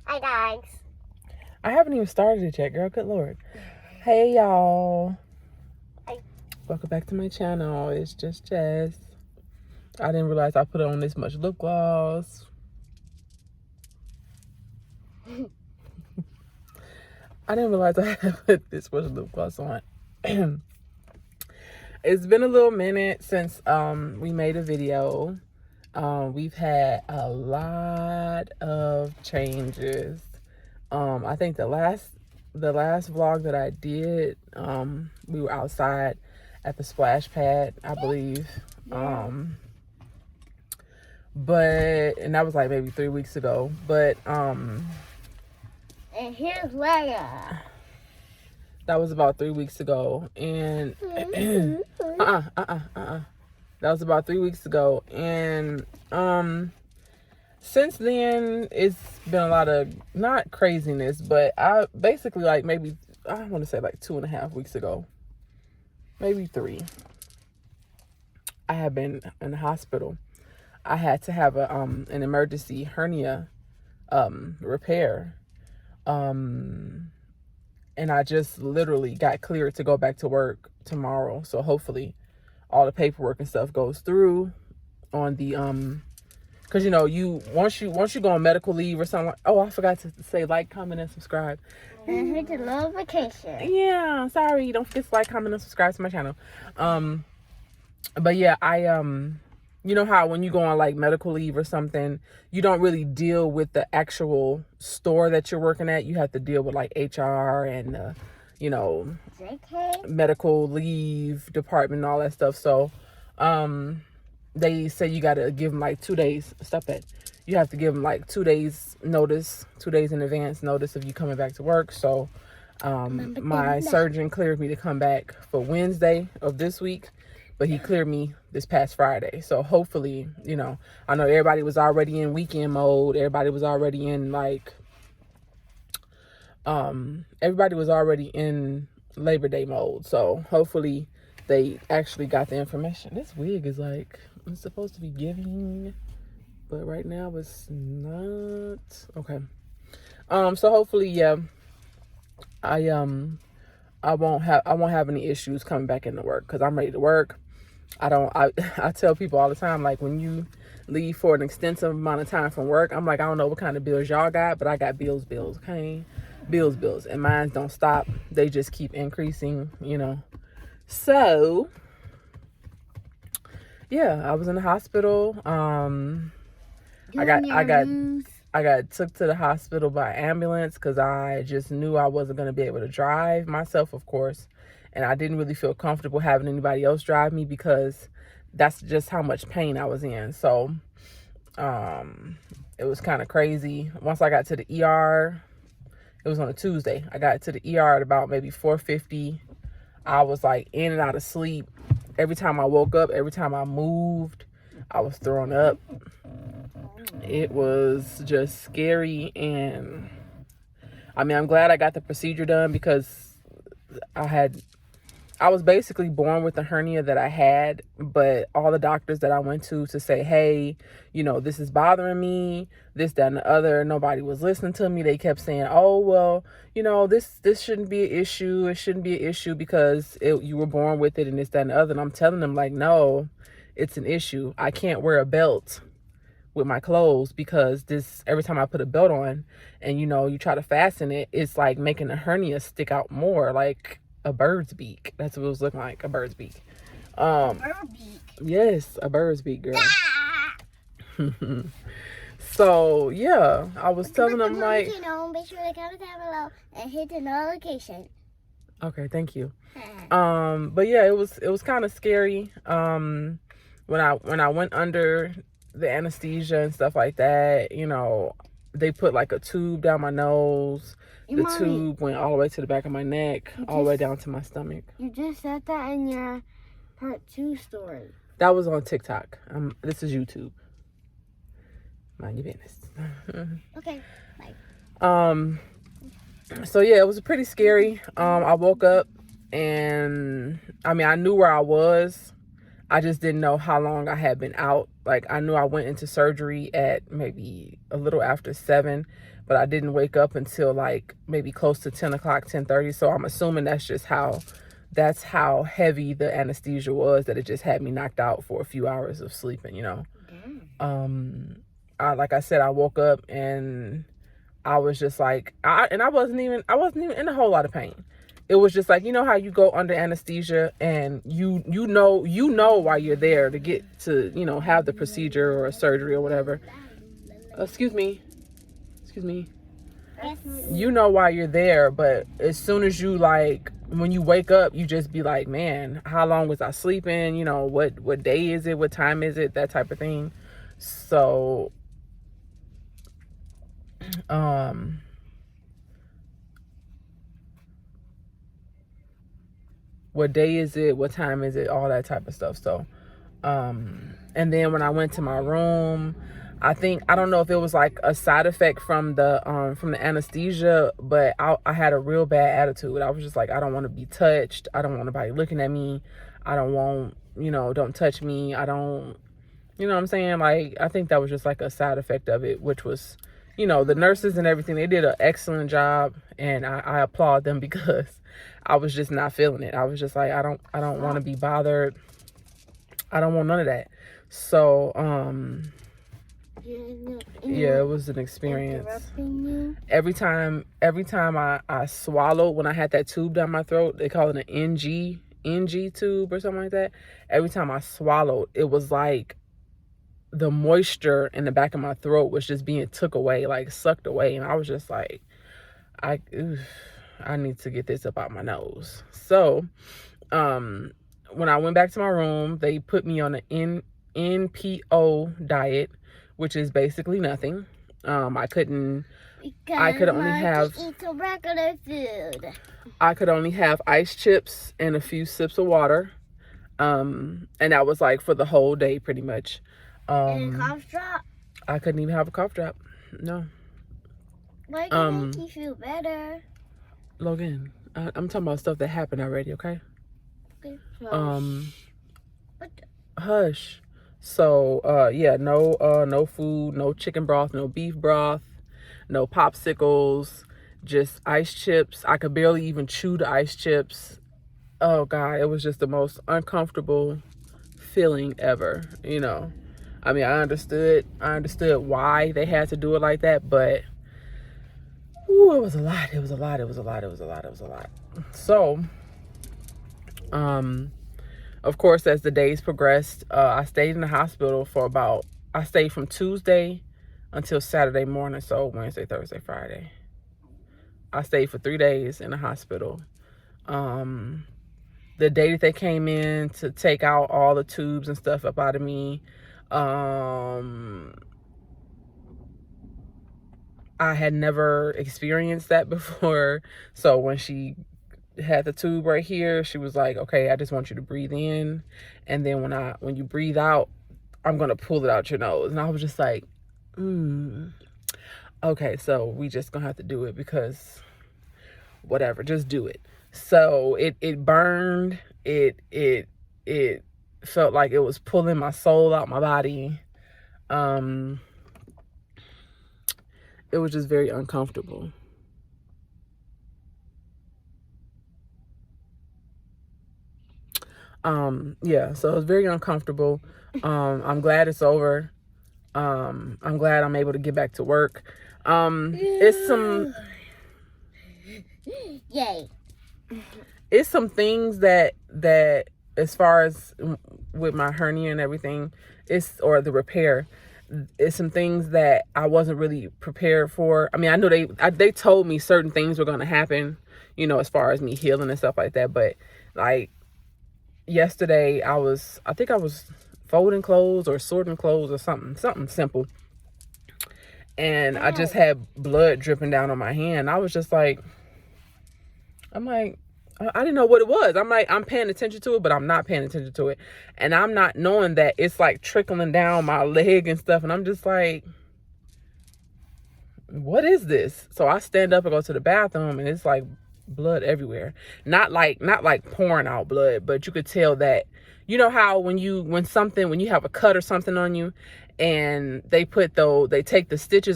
Hi, guys. I haven't even started it yet, girl. Good Lord. Hey, y'all. Hi. Welcome back to my channel. It's just Jess. I didn't realize I put on this much lip gloss. I didn't realize I had put this much lip gloss on. It's been a little minute since we made a video. We've had a lot of changes. I think the last vlog that I did, we were outside at the splash pad, I believe. Yeah. And that was like maybe 3 weeks ago. But And here's Leia. that was about 3 weeks ago. And that was about 3 weeks ago. And since then, it's been a lot of, not craziness, but I basically, like, maybe, I want to say like 2.5 weeks ago, maybe 3, I had been in the hospital. I had to have an emergency hernia repair. And I just literally got cleared to go back to work tomorrow. So hopefully all the paperwork and stuff goes through on the because you know, once you go on medical leave or something. Oh, I forgot to say like, comment, and subscribe. And hit the notification. Yeah, sorry. Don't forget to like, comment, and subscribe to my channel. But yeah, I you know how when you go on like medical leave or something, you don't really deal with the actual store that you're working at. You have to deal with like HR and you know, JK. medical leave department and all that stuff. So they say you got to give them like 2 days. Stop it. You have to give them like 2 days notice, 2 days in advance notice of you coming back to work. So my surgeon cleared me to come back for Wednesday of this week, but he cleared me this past Friday. So hopefully, you know, I know everybody was already in weekend mode. Everybody was already in like, everybody was already in Labor Day mode. So hopefully they actually got the information. This wig is like, it's supposed to be giving, but right now it's not. Okay. So hopefully, yeah, I won't have any issues coming back into work, because I'm ready to work. I tell people all the time, like, when you leave for an extensive amount of time from work, I'm like, I don't know what kind of bills y'all got, but I got bills, okay? Bills, and mine don't stop. They just keep increasing, you know. So yeah, I was in the hospital. I got took to the hospital by ambulance because I just knew I wasn't going to be able to drive myself, of course. And I didn't really feel comfortable having anybody else drive me because that's just how much pain I was in. So it was kind of crazy. Once I got to the ER, it was on a Tuesday. I got to the ER at about maybe 4:50. I was like in and out of sleep. Every time I woke up, every time I moved, I was throwing up. It was just scary. And I mean, I'm glad I got the procedure done, because I was basically born with the hernia that I had, but all the doctors that I went to say, hey, you know, this is bothering me, this, that, and the other, nobody was listening to me. They kept saying, oh, well, you know, this shouldn't be an issue. It shouldn't be an issue because you were born with it, and this, that, and the other. And I'm telling them, like, no, it's an issue. I can't wear a belt with my clothes, because every time I put a belt on and, you know, you try to fasten it, it's like making the hernia stick out more, like a bird's beak. That's what it was looking like, a bird's beak. Bird beak. Yes, a bird's beak, girl. So yeah, I was telling them, like, Make sure to comment down below and hit the notification. Okay, thank you. But yeah, it was kind of scary. When I went under the anesthesia and stuff like that, you know, they put like a tube down my nose. Tube went all the way to the back of my neck, all the way down to my stomach. You just said that in your part 2 story. That was on TikTok. This is YouTube. Mind your business. Okay, bye. So yeah, it was pretty scary. I woke up, and I mean, I knew where I was. I just didn't know how long I had been out. Like, I knew I went into surgery at maybe a little after 7, but I didn't wake up until like maybe close to 10 o'clock, 10:30. So I'm assuming that's how heavy the anesthesia was, that it just had me knocked out for a few hours of sleeping, Like I said, I woke up and I was just like, I wasn't even in a whole lot of pain. It was just like, how you go under anesthesia and you know why you're there to get to, have the procedure or a surgery or whatever. Excuse me. You know why you're there, but as soon as you when you wake up, you just be like, man, how long was I sleeping? What day is it? What time is it? That type of thing. So, what day is it? What time is it? All that type of stuff. So, and then when I went to my room, I don't know if it was like a side effect from the anesthesia, but I had a real bad attitude. I was just like, I don't want to be touched. I don't want nobody looking at me. I don't want, don't touch me. I don't, you know what I'm saying? Like, I think that was just like a side effect of it, which was, the nurses and everything, they did an excellent job, and I applaud them because I was just not feeling it. I was just like, I don't want to be bothered. I don't want none of that. So, yeah, it was an experience. Every time I swallowed, when I had that tube down my throat, they call it an NG tube or something like that. Every time I swallowed, it was like the moisture in the back of my throat was just being took away, like sucked away. And I was just like, I need to get this up out my nose. So, when I went back to my room, they put me on an NPO diet, which is basically nothing. I could only have regular food. I could only have ice chips and a few sips of water. And that was like for the whole day pretty much. And a cough drop? I couldn't even have a cough drop. No. Why can make you feel better? Logan, I'm talking about stuff that happened already, okay? Okay. Hush. So, yeah, no food, no chicken broth, no beef broth, no popsicles, just ice chips. I could barely even chew the ice chips. Oh God, it was just the most uncomfortable feeling ever, I mean, I understood why they had to do it like that, but it was a lot. So, of course, as the days progressed, I stayed in the hospital I stayed from Tuesday until Saturday morning. So Wednesday, Thursday, Friday. I stayed for 3 days in the hospital. The day that they came in to take out all the tubes and stuff up out of me, I had never experienced that before. So when she had the tube right here, she was like, okay, I just want you to breathe in, and then when you breathe out, I'm gonna pull it out your nose. And I was just like, okay, so we just gonna have to do it because whatever, just do it. So it burned. It felt like it was pulling my soul out my body. It was just very uncomfortable. Yeah, so it was very uncomfortable. I'm glad it's over. I'm glad I'm able to get back to work. It's some Yay. It's some things that as far as with my hernia and everything, or the repair, it's some things that I wasn't really prepared for. I mean, I know they told me certain things were going to happen, as far as me healing and stuff like that. But like yesterday, I think I was folding clothes or sorting clothes or something simple. And I just had blood dripping down on my hand. I was just like, I didn't know what it was. I'm paying attention to it, but I'm not paying attention to it. And I'm not knowing that it's like trickling down my leg and stuff. And I'm just like, what is this? So I stand up and go to the bathroom, and it's like blood everywhere. Not like pouring out blood, but you could tell that, how when you have a cut or something on you, and they take the stitches